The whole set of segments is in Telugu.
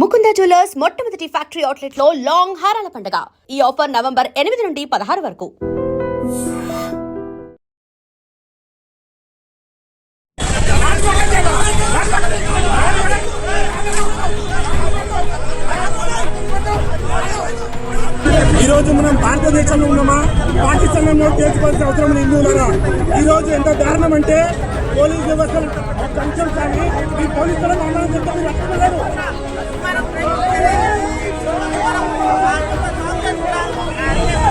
ముకుంద జ్యువెలర్స్ మొట్టమొదటి ఫ్యాక్టరీ అవుట్లెట్ లో లాంగ్ హారాల పండుగ. ఈ ఆఫర్ నవంబర్ 8 నుండి 16 వరకు. ఈ రోజు మనం భారతదేశంలో ఉన్నామా, పాకిస్తాన్లో చేసుకోవాల్సిన అవసరం ఉంది హిందువులారా. ఈ రోజు ఎంత దారుణం అంటే పోలీస్ వ్యవస్థ కొంచెం కానీ ఈ పోలీసులకు అన్నం చెప్తే మీరు అక్కర్లేదు.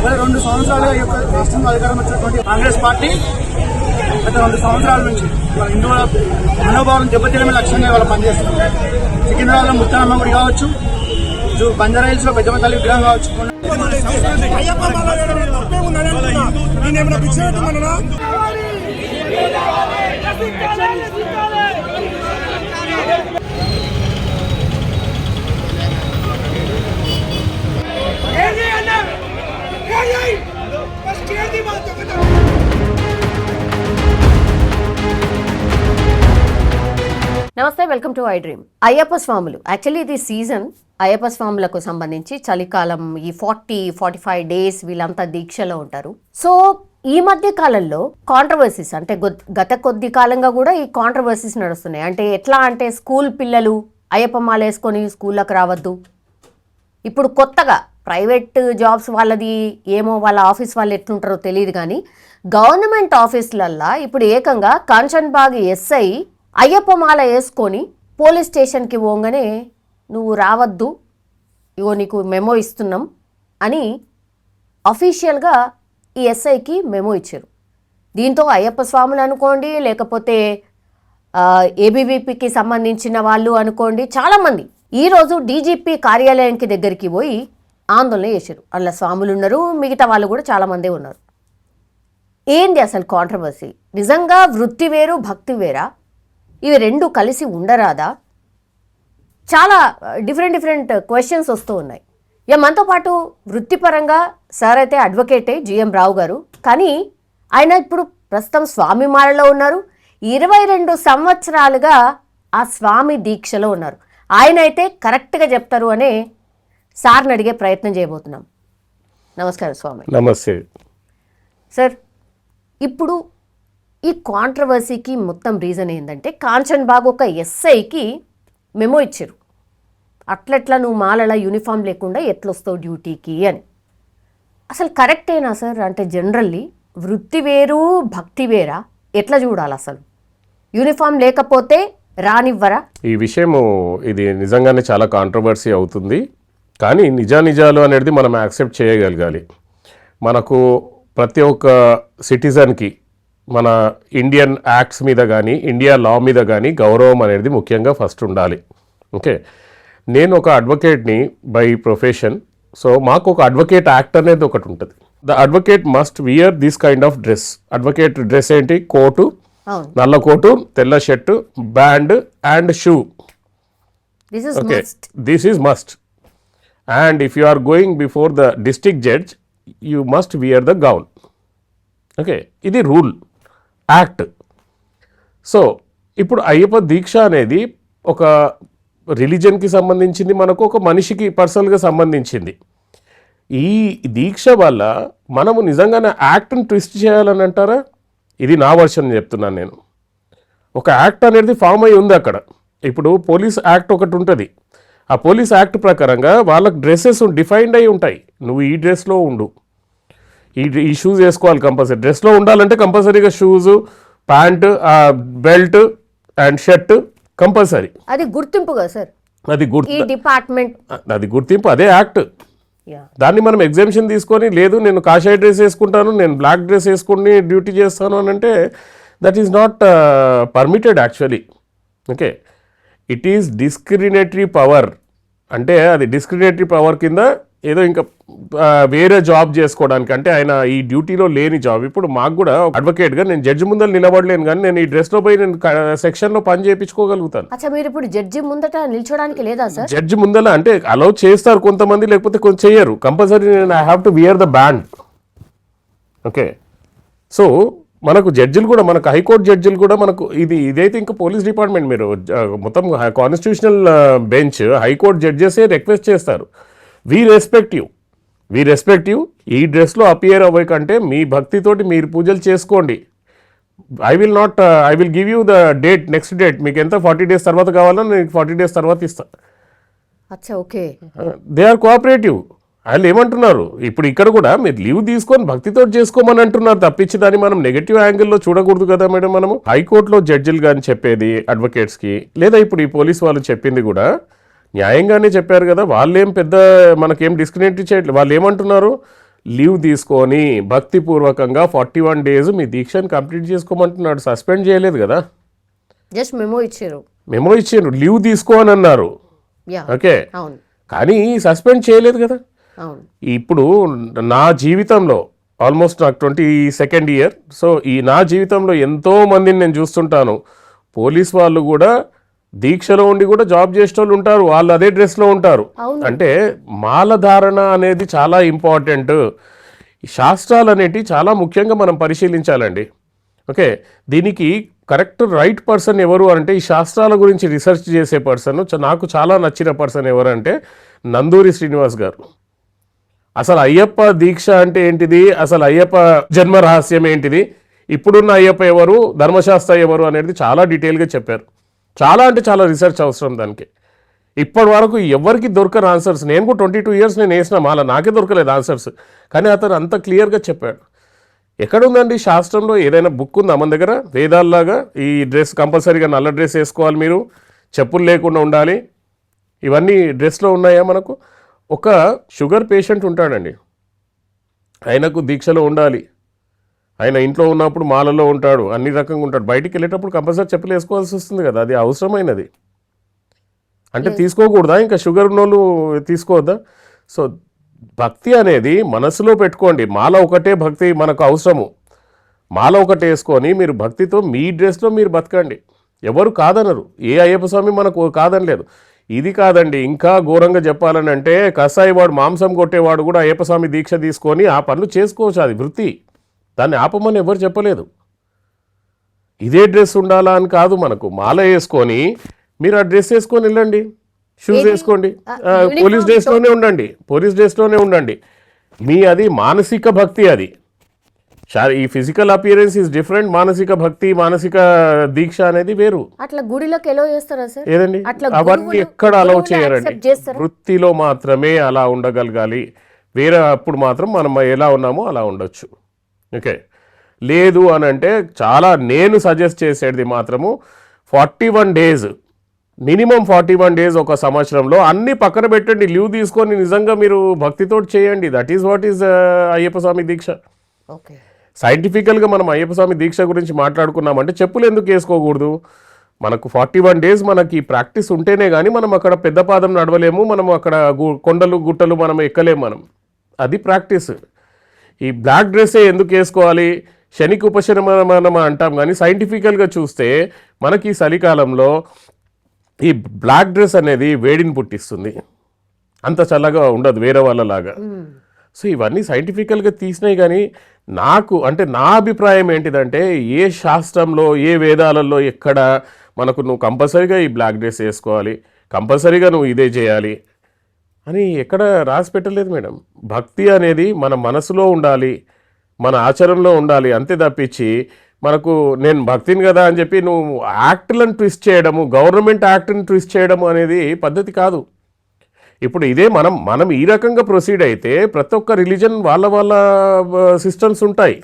2 సంవత్సరాలుగా ఈ యొక్క రాష్ట్రంలో అధికారం వచ్చినటువంటి కాంగ్రెస్ పార్టీ గత 2 సంవత్సరాల నుంచి హిందువుల మనోభావం దెబ్బతీయడమే లక్ష్యంగా వాళ్ళు పనిచేస్తున్నారు. సికింద్రాబాద్లో ముత్యాలమ్మ గుడి కావచ్చు, బంజారా హిల్స్ లో పెద్దమ్మ తల్లి విగ్రహం కావచ్చు. నమస్తే, welcome to I dream. Ayyappa స్వాములు యాక్చువల్లీ ఇది సీజన్ అయ్యప్ప స్వాములకు సంబంధించి చలికాలం, ఈ 40-45 డేస్ వీళ్ళంతా దీక్షలో ఉంటారు. సో ఈ మధ్య కాలంలో కాంట్రవర్సీస్ అంటే గత కొద్ది కాలంగా కూడా ఈ కాంట్రవర్సీస్ నడుస్తున్నాయి. అంటే ఎట్లా అంటే స్కూల్ పిల్లలు అయ్యప్ప మాల వేసుకొని స్కూళ్ళకు రావద్దు. ఇప్పుడు కొత్తగా ప్రైవేట్ జాబ్స్ వాళ్ళది ఏమో, వాళ్ళ ఆఫీస్ వాళ్ళు ఎట్లుంటారో తెలియదు, కానీ గవర్నమెంట్ ఆఫీసులల్లా ఇప్పుడు ఏకంగా కాంచన్బాగ్ ఎస్ఐ అయ్యప్ప మాల వేసుకొని పోలీస్ స్టేషన్కి పోగానే నువ్వు రావద్దు, ఇగో నీకు మెమో ఇస్తున్నాం అని అఫీషియల్గా ఈ ఎస్ఐకి మెమో ఇచ్చారు. దీంతో అయ్యప్ప స్వాములు అనుకోండి, లేకపోతే ఏబీవీపీకి సంబంధించిన వాళ్ళు అనుకోండి, చాలామంది ఈరోజు డీజీపీ కార్యాలయానికి దగ్గరికి పోయి ఆందోళన చేశారు. అందులో స్వాములు ఉన్నారు, మిగతా వాళ్ళు కూడా చాలామందే ఉన్నారు. ఏంది అసలు కాంట్రవర్సీ? నిజంగా వృత్తి వేరు భక్తి వేరా? ఇవి రెండు కలిసి ఉండరాదా? చాలా డిఫరెంట్ క్వశ్చన్స్ వస్తూ ఉన్నాయి. ఇక మనతో పాటు వృత్తిపరంగా సార్ అయితే అడ్వకేటే జిఎం రావు గారు, కానీ ఆయన ఇప్పుడు ప్రస్తుతం స్వామి మాలలో ఉన్నారు. 22 సంవత్సరాలుగా ఆ స్వామి దీక్షలో ఉన్నారు. ఆయన అయితే కరెక్ట్గా చెప్తారు అనే సార్ని అడిగే ప్రయత్నం చేయబోతున్నాం. నమస్కారం స్వామి. నమస్తే సార్. ఇప్పుడు ఈ కాంట్రవర్సీకి మొత్తం రీజన్ ఏంటంటే కాంచన్బాగ్ ఒక ఎస్ఐకి మెమో ఇచ్చారు, అట్లెట్లా నువ్వు మాలలా యూనిఫామ్ లేకుండా ఎట్లొస్తావు డ్యూటీకి అని. అసలు కరెక్టేనా సార్? అంటే జనరల్లీ వృత్తి వేరు భక్తి వేరా? ఎట్లా చూడాలి అసలు? యూనిఫామ్ లేకపోతే రానివ్వరా? ఈ విషయము ఇది నిజంగానే చాలా కాంట్రవర్సీ అవుతుంది, కానీ నిజానిజాలు అనేది మనం యాక్సెప్ట్ చేయగలగాలి. మనకు ప్రతి ఒక్క సిటిజన్కి మన ఇండియన్ యాక్ట్స్ మీద కానీ ఇండియా లా మీద కానీ గౌరవం అనేది ముఖ్యంగా ఫస్ట్ ఉండాలి. ఓకే, నేను ఒక అడ్వకేట్ని బై ప్రొఫెషన్. సో మాకు ఒక అడ్వకేట్ యాక్ట్ అనేది ఒకటి ఉంటుంది. The advocate must wear this kind of dress. Advocate dress ఏంటి? కోటు, నల్ల కోటు, తెల్ల shirt, band and shoe. Okay, this is must. And if you are going before the district judge you must wear the gown. Okay, ఇది రూల్, యాక్ట్. సో ఇప్పుడు అయ్యప్ప దీక్ష అనేది ఒక రిలీజన్కి సంబంధించింది, మనకు ఒక మనిషికి పర్సనల్గా సంబంధించింది. ఈ దీక్ష వల్ల మనము నిజంగానే యాక్ట్ని ట్విస్ట్ చేయాలని అంటారా? ఇది నా వర్షన్ చెప్తున్నాను నేను. ఒక యాక్ట్ అనేది ఫామ్ అయి ఉంది అక్కడ. ఇప్పుడు పోలీస్ యాక్ట్ ఒకటి ఉంటుంది. ఆ పోలీస్ యాక్ట్ ప్రకారంగా వాళ్ళకి డ్రెస్సెస్ డిఫైన్డ్ అయి ఉంటాయి. నువ్వు ఈ డ్రెస్లో ఉండు, ఈ షూస్ వేసుకోవాలి, కంపల్సరీ డ్రెస్లో ఉండాలంటే కంపల్సరీగా shoes, pant, belt and shirt compulsory. అది గుర్తింపుగా సార్, అది డిపార్ట్మెంట్, అది గుర్తింపు, అదే యాక్ట్. దాన్ని మనం ఎగ్జామ్షన్ తీసుకొని, లేదు నేను కాషాయ డ్రెస్ వేసుకుంటాను, నేను బ్లాక్ డ్రెస్ వేసుకుని డ్యూటీ చేస్తాను అని అంటే that is not permitted actually. Okay, it is discriminatory power. అంటే అది డిస్క్రిమినేటరీ పవర్ కింద ఏదో ఇంకా వేరే జాబ్ చేసుకోవడానికి, అంటే ఆయన ఈ డ్యూటీలో లేని జాబ్. ఇప్పుడు మాకు కూడా అడ్వకేట్గా నేను జడ్జి ముందర నిలబడలేను, కానీ నేను ఈ డ్రెస్లో పోయి నేను సెక్షన్లో పని చేయించుకోగలుగుతాను. మీరు ఇప్పుడు జడ్జి ముందట నిల్చోడానికి లేదా సార్? జడ్జి ముందర అంటే అలౌ చేస్తారు కొంతమంది, లేకపోతే కొంచెం చేయరు. కంపల్సరీ నేను I have to wear the band. Okay, so మనకు జడ్జిలు కూడా, మనకు హైకోర్టు జడ్జిలు కూడా మనకు ఇదైతే ఇంకా పోలీస్ డిపార్ట్మెంట్, మీరు మొత్తం కాన్స్టిట్యూషనల్ బెంచ్ హైకోర్టు జడ్జెసే రిక్వెస్ట్ చేస్తారు, వీ రెస్పెక్ట్ యూ, ఈ డ్రెస్లో అపియర్ అవ్వకంటే మీ భక్తితోటి మీరు పూజలు చేసుకోండి. I will give you the date, next date, మీకు ఎంత 40 days తర్వాత కావాలన్నా నేను 40 days తర్వాత ఇస్తాను. అచ్చా, ఓకే. They or cooperative. వాళ్ళు ఏమంటున్నారు, ఇప్పుడు ఇక్కడ కూడా మీరు లీవ్ తీసుకొని భక్తితో చేసుకోమని అంటున్నారు తప్పించి దాన్ని మనం నెగటివ్ యాంగిల్లో చూడకూడదు కదా మేడం. మనము హైకోర్టులో జడ్జిలు కానీ చెప్పేది అడ్వకేట్స్కి, లేదా ఇప్పుడు ఈ పోలీస్ వాళ్ళు చెప్పింది కూడా న్యాయంగానే చెప్పారు కదా. వాళ్ళేం పెద్ద మనకేం డిస్క్రిమినేట్ చేయట్లేదు. వాళ్ళు ఏమంటున్నారు, లీవ్ తీసుకొని భక్తిపూర్వకంగా 41 days మీ దీక్షను కంప్లీట్ చేసుకోమంటున్నాడు. సస్పెండ్ చేయలేదు కదా, జస్ట్ మెమో ఇచ్చారు, లీవ్ తీసుకో అని అన్నారు. ఓకే, కానీ సస్పెండ్ చేయలేదు కదా. ఇప్పుడు నా జీవితంలో ఆల్మోస్ట్ నాకు 22nd year, సో నా జీవితంలో ఎంతో మందిని నేను చూస్తుంటాను. పోలీస్ వాళ్ళు కూడా దీక్షలో ఉండి కూడా జాబ్ చేసే వాళ్ళు ఉంటారు, వాళ్ళు అదే డ్రెస్లో ఉంటారు. అంటే మాలధారణ అనేది చాలా ఇంపార్టెంట్. శాస్త్రాలు అనేటివి చాలా ముఖ్యంగా మనం పరిశీలించాలండి. ఓకే, దీనికి కరెక్ట్ రైట్ పర్సన్ ఎవరు అంటే, ఈ శాస్త్రాల గురించి రీసెర్చ్ చేసే పర్సన్ నాకు చాలా నచ్చిన పర్సన్ ఎవరంటే నందూరి శ్రీనివాస్ గారు. అసలు అయ్యప్ప దీక్ష అంటే ఏంటిది, అసలు అయ్యప్ప జన్మ రహస్యం ఏంటిది, ఇప్పుడున్న అయ్యప్ప ఎవరు, ధర్మశాస్త్ర ఎవరు అనేది చాలా డీటెయిల్గా చెప్పారు. చాలా అంటే చాలా రీసెర్చ్ అవసరం దానికి. ఇప్పటి వరకు ఎవరికి దొరకని ఆన్సర్స్, నేను కూడా 22 years నేను వేసిన మాల, నాకే దొరకలేదు ఆన్సర్స్, కానీ అతను అంత క్లియర్గా చెప్పాడు. ఎక్కడుందండి శాస్త్రంలో ఏదైనా బుక్ ఉందా మన దగ్గర వేదాల్లాగా, ఈ డ్రెస్ కంపల్సరీగా నల్ల డ్రెస్ వేసుకోవాలి, మీరు చెప్పులు లేకుండా ఉండాలి, ఇవన్నీ డ్రెస్లో ఉన్నాయా మనకు? ఒక షుగర్ పేషెంట్ ఉంటాడండి, ఆయనకు దీక్షలో ఉండాలి, ఆయన ఇంట్లో ఉన్నప్పుడు మాలలో ఉంటాడు, అన్ని రకంగా ఉంటాడు, బయటికి వెళ్ళేటప్పుడు కంపల్సరీ చెప్పులు వేసుకోవాల్సి వస్తుంది కదా, అది అవసరమైనది. అంటే తీసుకోకూడదా? ఇంకా షుగర్ ఉన్నోళ్ళు తీసుకోవద్దా? సో భక్తి అనేది మనసులో పెట్టుకోండి. మాల ఒకటే భక్తి మనకు అవసరము. మాల ఒకటే వేసుకొని మీరు భక్తితో మీ డ్రెస్లో మీరు బతకండి, ఎవరు కాదనరు. ఏ అయ్యప్ప స్వామి మనకు కాదనలేదు. ఇది కాదండి, ఇంకా ఘోరంగా చెప్పాలని అంటే కసాయివాడు, మాంసం కొట్టేవాడు కూడా అయ్యప్ప స్వామి దీక్ష తీసుకొని ఆ పనులు చేసుకోవచ్చు, అది వృత్తి, దాన్ని ఆపమని ఎవరు చెప్పలేదు. ఇదే డ్రెస్ ఉండాలా అని కాదు, మనకు మాల వేసుకొని మీరు ఆ డ్రెస్ వేసుకొని వెళ్ళండి, షూస్ వేసుకోండి, పోలీస్ డ్రెస్లోనే ఉండండి. మీ అది మానసిక భక్తి, అది ఈ ఫిజికల్ అపియరెన్స్ ఈజ్ డిఫరెంట్. మానసిక భక్తి, మానసిక దీక్ష అనేది వేరు. అట్లా గుడిలోకి ఎలా చేస్తారా సార్? ఏదండి, అవన్నీ ఎక్కడ అలౌ చేయరండి. వృత్తిలో మాత్రమే అలా ఉండగలగాలి, వేరే అప్పుడు మాత్రం మనం ఎలా ఉన్నామో అలా ఉండొచ్చు. ఓకే, లేదు అని అంటే చాలా నేను సజెస్ట్ చేసేది మాత్రము 41 days, మినిమం 41 days, ఒక సంవత్సరంలో అన్ని పక్కన పెట్టండి, లీవ్ తీసుకొని నిజంగా మీరు భక్తితో చేయండి. That is what is Ayyappa Swamy దీక్ష. ఓకే, సైంటిఫికల్గా మనం అయ్యప్ప స్వామి దీక్ష గురించి మాట్లాడుకున్నామంటే చెప్పులు ఎందుకు వేసుకోకూడదు? మనకు 41 days మనకి ప్రాక్టీస్ ఉంటేనే కానీ మనం అక్కడ పెద్ద పాదం నడవలేము, మనం అక్కడ కొండలు గుట్టలు మనం ఎక్కలేము, మనం అది ప్రాక్టీస్. ఈ బ్లాక్ డ్రెస్సే ఎందుకు వేసుకోవాలి, శనికి ఉపశమనం అంటాం, కానీ సైంటిఫికల్గా చూస్తే మనకి చలికాలంలో ఈ బ్లాక్ డ్రెస్ అనేది వేడిని పుట్టిస్తుంది, అంత చల్లగా ఉండదు వేరే వాళ్ళలాగా. సో ఇవన్నీ సైంటిఫికల్గా తీసినాయి. కానీ నాకు అంటే నా అభిప్రాయం ఏంటిదంటే, ఏ శాస్త్రంలో ఏ వేదాలలో ఎక్కడ మనకు నువ్వు కంపల్సరీగా ఈ బ్లాక్ డ్రెస్ వేసుకోవాలి, కంపల్సరీగా నువ్వు ఇదే చేయాలి అని ఎక్కడ రాసి పెట్టలేదు మేడం. భక్తి అనేది మన మనసులో ఉండాలి, మన ఆచరణలో ఉండాలి, అంతే తప్పించి మనకు నేను భక్తిని కదా అని చెప్పి నువ్వు యాక్ట్లను ట్విస్ట్ చేయడము, గవర్నమెంట్ యాక్ట్ని ట్విస్ట్ చేయడము అనేది పద్ధతి కాదు. ఇప్పుడు ఇదే మనం ఈ రకంగా ప్రొసీడ్ అయితే ప్రతి ఒక్క రిలీజన్ వాళ్ళ సిస్టమ్స్ ఉంటాయి.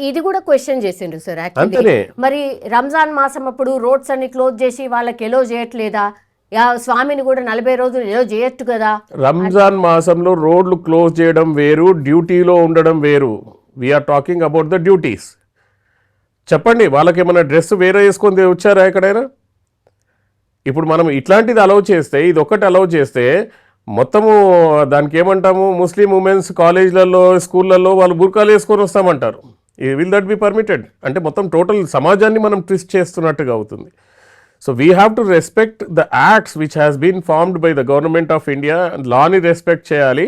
ఇది కూడా క్వశ్చన్ చేసిండ్రు సార్. అంతేనే మరి రంజాన్ మాసం అప్పుడు రోడ్స్ అన్ని క్లోజ్ చేసి వాళ్ళకి ఎలో చేయట్లేదా? స్వామిని కూడా 40 రోజులు ఎలో చేయొచ్చు కదా. రంజాన్ మాసంలో రోడ్లు క్లోజ్ చేయడం వేరు, డ్యూటీలో ఉండడం వేరు. We're talking about the duties. చెప్పండి, వాళ్ళకి ఏమైనా డ్రెస్ వేరే వేసుకొని వచ్చారా ఎక్కడైనా? ఇప్పుడు మనం ఇట్లాంటిది అలౌ చేస్తే, ఇది ఒక్కటి అలౌ చేస్తే మొత్తము దానికి ఏమంటాము, ముస్లిం ఉమెన్స్ కాలేజ్లలో స్కూళ్ళల్లో వాళ్ళు బుర్కాలు వేసుకొని వస్తామంటారు. Will that be permitted? అంటే మొత్తం టోటల్ సమాజాన్ని మనం ట్విస్ట్ చేస్తున్నట్టుగా అవుతుంది. So we have to respect the acts which has been formed by the government of India. లాని రెస్పెక్ట్ చేయాలి,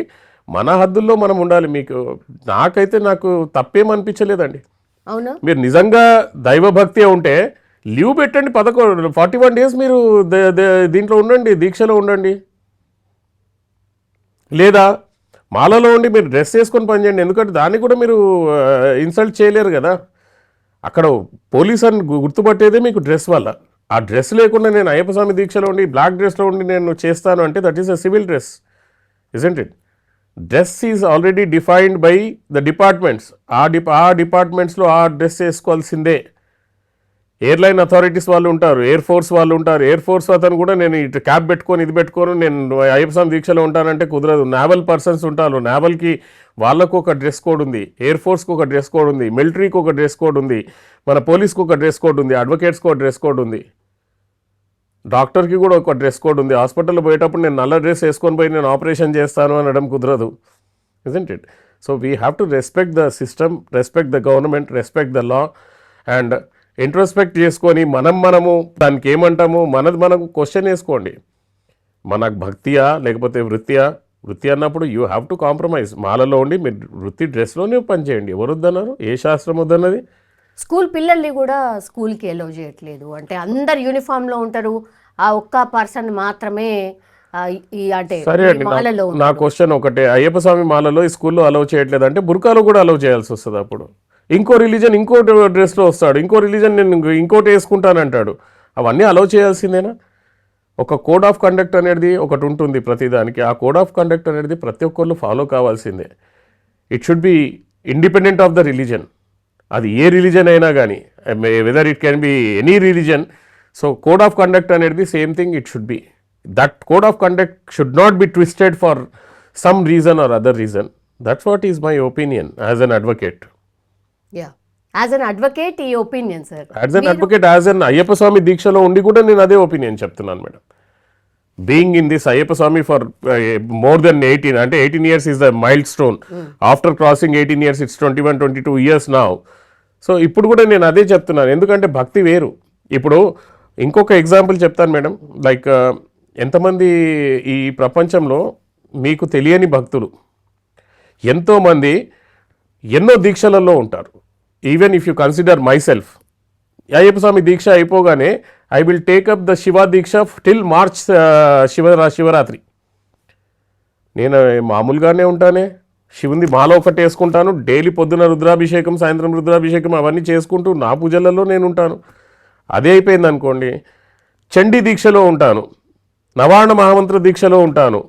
మన హద్దుల్లో మనం ఉండాలి. నాకు తప్పేమనిపించలేదండి. అవునా? మీరు నిజంగా దైవభక్తి ఉంటే లీవ్ పెట్టండి 41 days మీరు దీంట్లో ఉండండి, దీక్షలో ఉండండి. లేదా మాలలో ఉండి మీరు డ్రెస్ వేసుకొని పనిచేయండి. ఎందుకంటే దాన్ని కూడా మీరు ఇన్సల్ట్ చేయలేరు కదా. అక్కడ పోలీస్ అని గుర్తుపట్టేదే మీకు డ్రెస్ వల్ల. ఆ డ్రెస్ లేకుండా నేను అయ్యప్ప స్వామి దీక్షలో ఉండి బ్లాక్ డ్రెస్లో ఉండి నేను చేస్తాను అంటే that is a civil dress, isn't it? Dress is already defined by the departments. ఆ డిపార్ట్మెంట్స్లో ఆ డ్రెస్ వేసుకోవాల్సిందే. ఎయిర్లైన్ అథారిటీస్ వాళ్ళు ఉంటారు, ఎయిర్ ఫోర్స్ వాళ్ళు ఉంటారు. ఎయిర్ ఫోర్స్ అతను కూడా నేను ఇటు క్యాప్ పెట్టుకొని ఇది పెట్టుకొని నేను అయ్యప్ప స్వామి దీక్షలో ఉంటానంటే కుదరదు. నావల్ పర్సన్స్ ఉంటారు, నావల్కి వాళ్ళకు ఒక డ్రెస్ కోడ్ ఉంది, ఎయిర్ ఫోర్స్కి ఒక డ్రెస్ కోడ్ ఉంది, మిలిటరీకి ఒక డ్రెస్ కోడ్ ఉంది, మన పోలీస్కి ఒక డ్రెస్ కోడ్ ఉంది, అడ్వకేట్స్కి ఒక డ్రెస్ కోడ్ ఉంది, డాక్టర్కి కూడా ఒక డ్రెస్ కోడ్ ఉంది. హాస్పిటల్లో పోయేటప్పుడు నేను నల్ల డ్రెస్ వేసుకొని పోయి నేను ఆపరేషన్ చేస్తాను అనడం కుదరదు, isn't it? So we have to respect the system, respect the government, respect the law and introspect చేసుకొని మనము దానికి ఏమంటాము మనకు క్వశ్చన్ వేసుకోండి. మనకు భక్తియా లేకపోతే వృత్తి అన్నప్పుడు యూ హ్యావ్ టు కాంప్రమైజ్. మాలలో ఉండి మీరు వృత్తి డ్రెస్లోనే పనిచేయండి. ఎవరు వద్దన్నారు? ఏ శాస్త్రం వద్దన్నది? స్కూల్ పిల్లల్ని కూడా స్కూల్కి ఎలో చేయట్లేదు. అంటే అందరు యూనిఫామ్లో ఉంటారు, ఆ ఒక్క పర్సన్ మాత్రమే అంటే సరే అండి, మాలలో నా క్వశ్చన్ ఒకటే. అయ్యప్ప స్వామి మాలలో ఈ స్కూల్లో అలౌ చేయట్లేదు అంటే బుర్కాలో కూడా అలౌ చేయాల్సి వస్తుంది. అప్పుడు ఇంకో రిలీజన్ ఇంకో డ్రెస్లో వస్తాడు, ఇంకో రిలీజన్ నేను ఇంకోటి వేసుకుంటానంటాడు. అవన్నీ అలౌ చేయాల్సిందేనా? ఒక కోడ్ ఆఫ్ కండక్ట్ అనేది ఒకటి ఉంటుంది ప్రతిదానికి. ఆ కోడ్ ఆఫ్ కండక్ట్ అనేది ప్రతి ఒక్కళ్ళు ఫాలో కావాల్సిందే. It should be independent of the religion. అది ఏ రిలీజన్ అయినా కానీ, whether it can be any religion. So code of conduct అనేది same thing it should be. That code of conduct should not be twisted for some reason or other reason. That's what is my opinion as an advocate. As an advocate ఈ opinion sir. As an advocate, as an Ayyappa Swamy దీక్షలో ఉండి కూడా నేను అదే ఒపీనియన్ చెప్తున్నాను madam. Being in this Ayyappa Swamy for more than 18, అంటే 18 years is the milestone. After crossing 18 years, it's 21-22 years now. So ఇప్పుడు కూడా నేను అదే చెప్తున్నాను, ఎందుకంటే భక్తి వేరు. ఇప్పుడు ఇంకొక ఎగ్జాంపుల్ చెప్తాను మేడం. లైక్ ఎంతమంది ఈ ప్రపంచంలో మీకు తెలియని భక్తులు ఎంతోమంది ఎన్నో దీక్షలలో ఉంటారు. Even if you consider myself, Ayyappa Swamy దీక్ష అయిపోగానే I will take up the Shiva దీక్ష టిల్ మార్చ్ శివరాత్రి. నేను మామూలుగానే ఉంటానే, శివుంది మాల ఒకటి వేసుకుంటాను, డైలీ పొద్దున రుద్రాభిషేకం, సాయంత్రం రుద్రాభిషేకం అవన్నీ చేసుకుంటూ నా పూజలలో నేను ఉంటాను. అదే అయిపోయింది అనుకోండి, చండీ దీక్షలో ఉంటాను, నవార్ణ మహామంత్ర దీక్షలో ఉంటాను.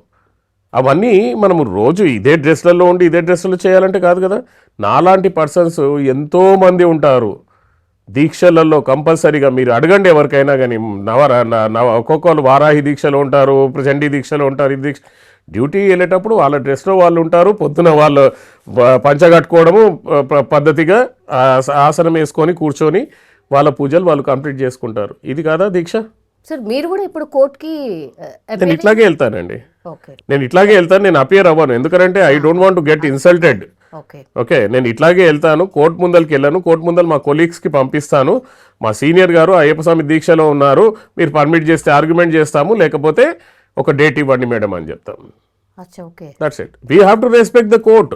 అవన్నీ మనము రోజు ఇదే డ్రెస్లలో ఉండి ఇదే డ్రెస్లలో చేయాలంటే కాదు కదా. నాలాంటి పర్సన్స్ ఎంతోమంది ఉంటారు దీక్షలలో. కంపల్సరీగా మీరు అడగండి ఎవరికైనా కానీ, ఒక్కొక్కరు వారాహి దీక్షలో ఉంటారు, చండీ దీక్షలో ఉంటారు. ఈ దీక్ష డ్యూటీ వెళ్ళేటప్పుడు వాళ్ళ డ్రెస్లో వాళ్ళు ఉంటారు. పొద్దున వాళ్ళు పంచగట్టుకోవడము పద్ధతిగా ఆసనం వేసుకొని కూర్చొని వాళ్ళ పూజలు వాళ్ళు కంప్లీట్ చేసుకుంటారు. ఇది కాదా దీక్ష? సార్ మీరు కూడా ఇప్పుడు కోర్టుకి నేను ఇట్లాగే వెళ్తానండి. ఓకే, నేను ఇట్లాగే వెళ్తాను, నేను అపియర్ అవ్వను. ఎందుకంటే I don't want to get insulted. Okay, నేను ఇట్లాగే వెళ్తాను, కోర్టు ముందరికి వెళ్ళాను. కోర్టు ముందర మా కొలీగ్స్కి పంపిస్తాను, మా సీనియర్ గారు అయ్యప్ప స్వామి దీక్షలో ఉన్నారు, మీరు పర్మిట్ చేస్తే ఆర్గ్యుమెంట్ చేస్తాము, లేకపోతే ఒక డేట్ ఇవ్వండి మేడం అని చెప్తాము. That's it. We have to respect the court.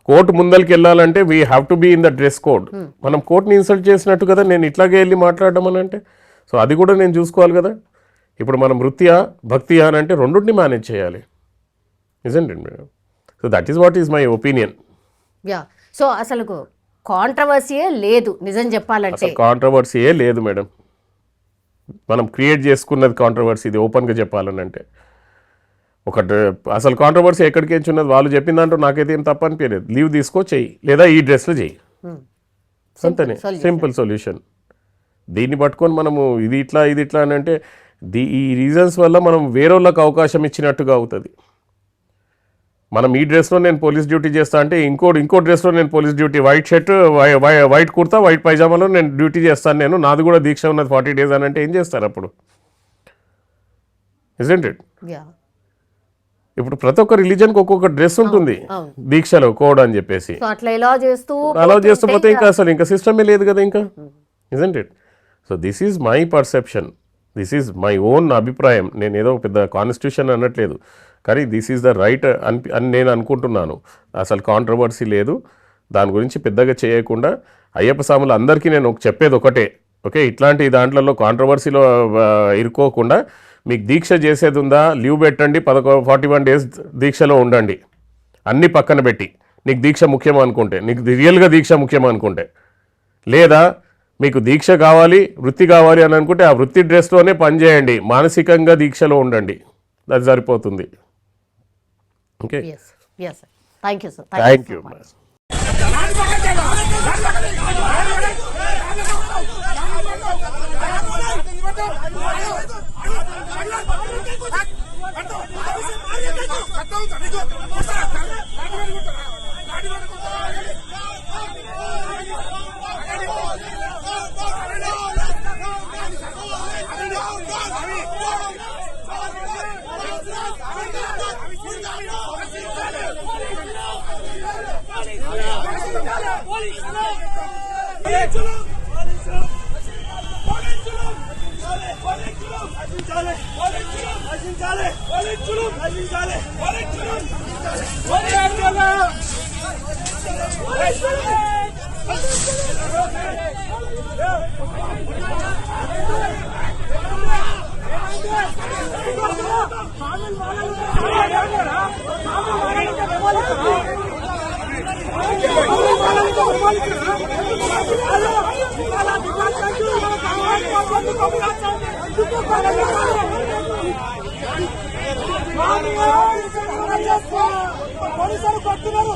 Court ముందరికి వెళ్ళాలంటే we have to be in the dress code. మనం కోర్టుని ఇన్సల్ట్ చేసినట్టు కదా నేను ఇట్లాగే వెళ్ళి మాట్లాడడం అని అంటే. సో అది కూడా నేను చూసుకోవాలి కదా. ఇప్పుడు మనం వృత్తియా భక్తియా అని అంటే రెండుని మేనేజ్ చేయాలి, నిజండి madam. So that is what is my opinion. So అసలు కాంట్రవర్సీయే లేదు నిజం చెప్పాలంటే. కాంట్రవర్సీయే లేదు మేడం. మనం క్రియేట్ చేసుకున్నది కాంట్రవర్సీ, ఇది ఓపెన్గా చెప్పాలని అంటే. ఒకటి అసలు కాంట్రవర్సీ ఎక్కడికి ఉన్నది వాళ్ళు చెప్పిన దాంట్లో నాకైతే ఏం తప్ప అనిపించలేదు. లీవ్ తీసుకో చెయ్యి, లేదా ఈ డ్రెస్లో చెయ్యి, అంతనే. Simple solution. దీన్ని పట్టుకొని మనము ఇది ఇట్లా అని అంటే ఈ రీజన్స్ వల్ల మనం వేరేళ్ళకి అవకాశం ఇచ్చినట్టుగా అవుతుంది. మనం ఈ డ్రెస్లో నేను పోలీస్ డ్యూటీ చేస్తా అంటే ఇంకో డ్రెస్లో నేను police duty, white shirt, white kurta, white పైజామాలో నేను డ్యూటీ చేస్తాను, నేను నాది కూడా దీక్ష ఉన్నది 40 days అని అంటే ఏం చేస్తారు అప్పుడు? Isn't it? ఇప్పుడు ప్రతి ఒక్క రిలీజన్కి ఒక్కొక్క డ్రెస్ ఉంటుంది దీక్షలో కోడ్ అని చెప్పేసి. అలా చేస్తూ పోతే ఇంకా సిస్టమే లేదు కదా ఇంకా, isn't it? So this is my perception, this is my own అభిప్రాయం. నేను ఏదో పెద్ద కాన్స్టిట్యూషన్ అనట్లేదు, కానీ దిస్ ఈజ్ ద రైట్ అని నేను అనుకుంటున్నాను. అసలు కాంట్రవర్సీ లేదు. దాని గురించి పెద్దగా చేయకుండా అయ్యప్ప స్వాములు అందరికీ నేను చెప్పేది ఒకటే, ఓకే, ఇట్లాంటి దాంట్లలో కాంట్రవర్సీలో ఇరుక్కోకుండా మీకు దీక్ష చేసేది ఉందా, లీవ్ పెట్టండి, 41 days దీక్షలో ఉండండి, అన్నీ పక్కన పెట్టి. నీకు దీక్ష ముఖ్యం అనుకుంటే, నీకు రియల్గా దీక్ష ముఖ్యం అనుకుంటే, లేదా మీకు దీక్ష కావాలి, వృత్తి కావాలి అని అనుకుంటే ఆ వృత్తి డ్రెస్లోనే పనిచేయండి, మానసికంగా దీక్షలో ఉండండి, అది సరిపోతుంది. Okay, thank you sir. Thank you. పోలీసులు కొడుతున్నారు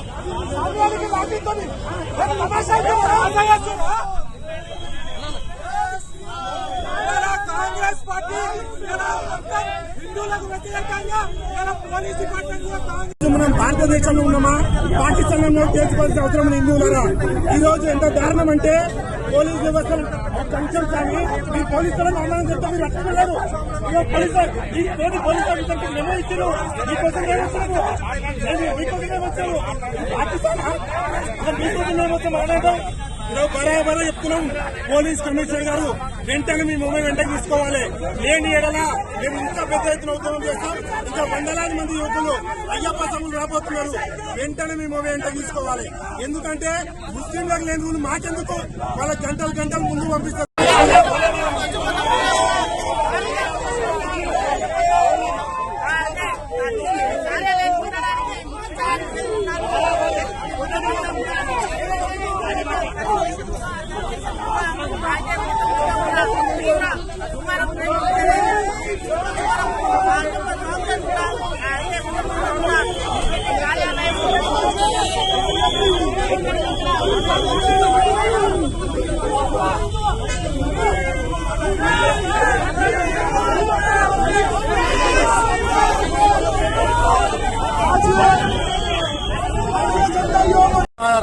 సమయానికి లాగిస్తుంది. కాంగ్రెస్ పార్టీ హిందువులకు వ్యతిరేకంగా పోలీస్ డిపార్ట్మెంట్ మనం భారతదేశంలో ఉన్నామా, పాకిస్తాన్లో చేసుకోవాల్సిన అవసరం హిందువులరా. ఈ రోజు ఎంత దారుణం అంటే పోలీస్ వ్యవస్థ కొంచెం కానీ మీ పోలీసులను ఆందోళన చెప్తే మీరు రక్షించలేదు. పోలీసు ఆఫీసర్కి మెమో ఇచ్చారు, మీకోసం ఏమొచ్చారు, మీకోసం ఏమొచ్చారు, పాకిస్తాన్ మీకోసం ఏమొచ్చాం మాట్లాడటం. ఈరోజు బరాబరా చెప్తున్నాం, పోలీస్ కమిషనర్ గారు వెంటనే మీ మొబైల్ వెంటనే తీసుకోవాలి. లేని ఎడలా మేము ఇంకా పెద్ద ఎత్తున ఉద్యమం చేస్తాం. ఇంకా వందలాది మంది యువకులు అయ్యప్ప స్వాములు రాబోతున్నారు. వెంటనే మీ మొబైల్ వెంటనే తీసుకోవాలి. ఎందుకంటే ముస్లింలకు లేని రూలు మాకెందుకు, వాళ్ళ గంటలు ముందు పంపిస్తారు.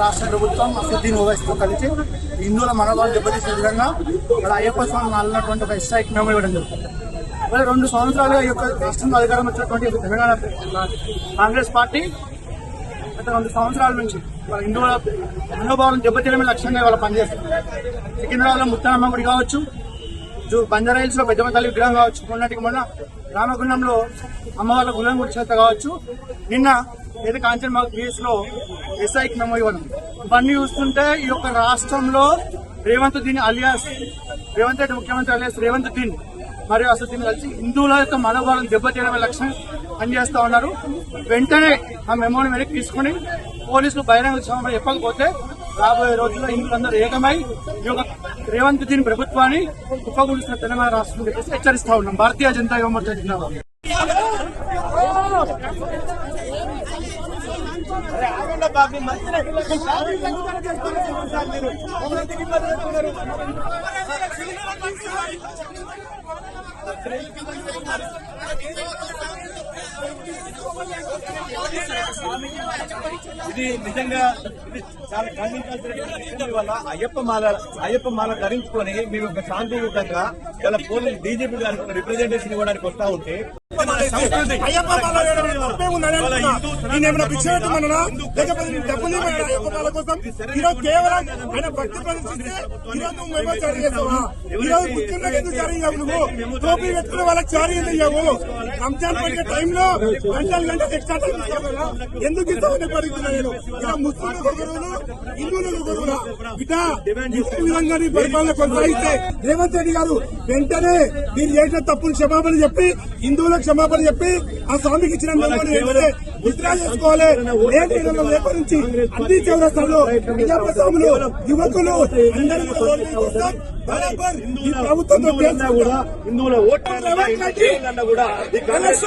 రాష్ట్ర ప్రభుత్వం అసదుద్దీన్ ఓవైసీతో కలిసి హిందువుల మనోభావాలు దెబ్బతీసే విధంగా ఇక్కడ అయ్యప్ప స్వామి మాలినటువంటి ఒక స్ట్రైక్ మెమో ఇవ్వడం జరుగుతుంది. 2 సంవత్సరాలుగా ఈ యొక్క రాష్ట్రంలో అధికారం వచ్చినటువంటి తెలంగాణ కాంగ్రెస్ పార్టీ గత 2 సంవత్సరాల నుంచి వాళ్ళ హిందువుల మనోభావాలను దెబ్బతీయడమే లక్ష్యంగా వాళ్ళు పనిచేస్తారు. సికింద్రాబాద్లో ముత్తానమ్మ గుడి కావచ్చు, బంజారా హిల్స్ లో పెద్దమ్మ తల్లి విగ్రహం కావచ్చు, మొన్న రామగుండంలో అమ్మవాళ్ళ గులం గుడి చేత కావచ్చు, నిన్న ఏదో కాంచన్ కేసు లో ఎస్ఐకి మెమో ఇవ్వడం. ఇవన్నీ చూస్తుంటే ఈ యొక్క రాష్ట్రంలో రేవంత్ రెడ్డి ముఖ్యమంత్రి అలియాస్ రేవంత్ దీన్ మరియు అసదుద్దీన్ కలిసి హిందువుల యొక్క మనోభావాలను దెబ్బతీయడమే లక్ష్యం పనిచేస్తా ఉన్నారు. వెంటనే ఆ మెమోని వెనక్కి తీసుకుని పోలీసులు బహిరంగ క్షమాపణ చెప్పకపోతే రాబోయే రోజుల్లో హిందువులందరూ ఏకమై ఈ యొక్క రేవంత్ దీన్ ప్రభుత్వాన్ని కుప్పగూల్చిన తెలంగాణ రాష్ట్రం చెప్పేసి హెచ్చరిస్తా ఉన్నాం. భారతీయ జనతా యువ మోర్చా జిందాబాద్. ఇది నిజంగా ఇది చాలా ఖండించాల్సిన వల్ల అయ్యప్ప మాల ధరించుకొని మేము ఒక శాంతియుతంగా ఇలా పోలీసు డీజీపీ గారికి రిప్రజెంటేషన్ ఇవ్వడానికి వస్తా ఉంటే అయ్యప్ప మాల వేయడం తప్పేముందని అనుకున్నా. నేను ఏమైనా భిక్ష పెట్టమన్నా లేకపోతే నేను డబ్బులు ఇవ్వడా అయ్యప్ప మాల కోసం? ఈరోజు కేవలం ఆయన భక్తి ప్రదర్శిస్తే ఈరోజు నువ్వు ఏమో జారీ చేస్తావా? ఈరోజు ముఖ్యంగా ఎందుకు జారీ అయ్యావు? నువ్వు టోపీ పెట్టుకున్న వాళ్ళకి జారీ ఎందుకు అయ్యావు? రంజాన్ పండుగ టైంలో గంటలు ఎక్స్ట్రా టైం ఇస్తావు కదా, ఎందుకు ఇస్తావు పడుతున్నా నేను? ఇలా ముస్లింలకు ఒక రోజు, హిందువులకు ఒక రోజు ఇట ఈ విధంగా నీ పరిపాలన కొనసాగిస్తే రేవంత్ రెడ్డి గారు వెంటనే మీరు చేసిన తప్పులు క్షమాపణ చెప్పి హిందువులకు క్షమాపణ చెప్పి ఆ స్వామికి ఇచ్చిన వెంటనే విత్డ్రా చేసుకోవాలి. రేపటి నుంచి అన్ని చౌరస్తాల్లో అయ్యప్ప స్వాములు యువకులు అందరూ కూడా ఓట్లు కోసం బరాబర్ ఈ ప్రభుత్వంతో కూడా హిందువుల ఓట్లు కూడా ఈ కాంగ్రెస్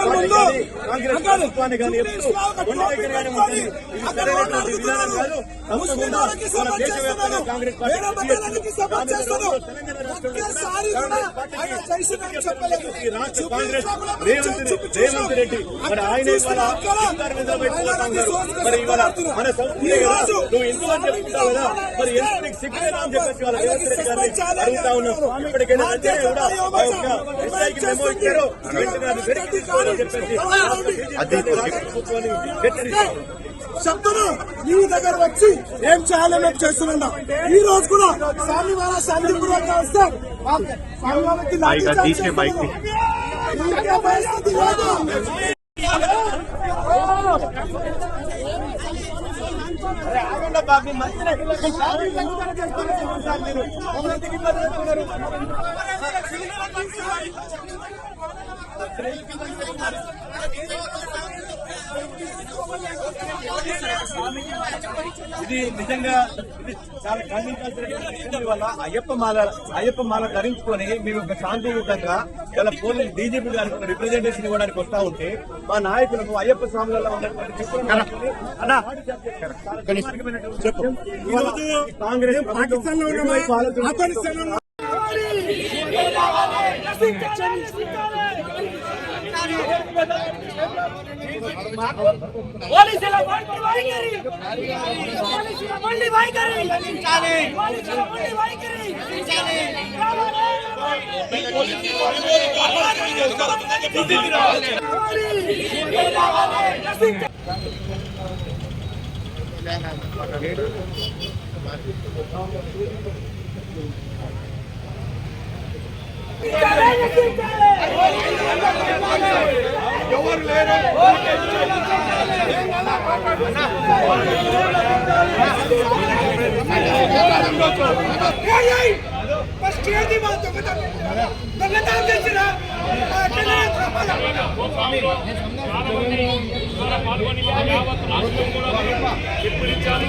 ప్రభుత్వాన్ని కానీ ఎప్పుడు ఒంటరిగానే ఉంటుంది. ఇది సరైనటువంటి విధానం కాదు. తప్పకుండా మన దేశవ్యాప్తంగా కాంగ్రెస్ పార్టీ రాష్ట్ర కాంగ్రెస్ రేవంత్ రెడ్డి మరి ఆయన మరి ఇవాళ మన సంస్కృతి నువ్వు హిందూ అని చెప్తున్నావు కదా, మరి ఎందుకు సిగ్గులేదా అని చెప్పేసి వాళ్ళ రేవంత్ రెడ్డి గారిని అడుగుతా ఉన్నాం. ఇప్పటికైనా వెంటనే కూడా ఎస్ఐకి మెమో ఇచ్చారు, వెంటనే అది వెనక్కి తీసుకోవాలని చెప్పేసి ప్రభుత్వాన్ని హెచ్చరిస్తాం. శబ్దను నీ దగ్గర వచ్చి ఏం చేయాలో మేము చేస్తున్నా. ఈ రోజు కూడా స్వామి వార శాంతిపూర్వక వస్తాం. స్వామి వారికి పరిస్థితి లేదు. ఇది నిజంగా ఇది చాలా ఖండించాల్సిన వల్ల అయ్యప్ప మాల ధరించుకొని మేము ఒక శాంతియుతంగా ఇలా పోలీసు డీజీపీ గారికి రిప్రజెంటేషన్ ఇవ్వడానికి వస్తా ఉంటే మా నాయకులకు అయ్యప్ప స్వాములలో ఉన్నటువంటి కాంగ్రెస్ పాకిస్తాన్ లో ఉన్న ఆఫ్ఘనిస్తాన్ లో పోలీసుల బండి వైఖరి ఎవరు లేరు. ఫస్ట్ ఏది మా దొంగతనం చేసిన పాల్గొని యావత్ రాష్ట్రం కూడా ఎప్పుడు ఇచ్చారు.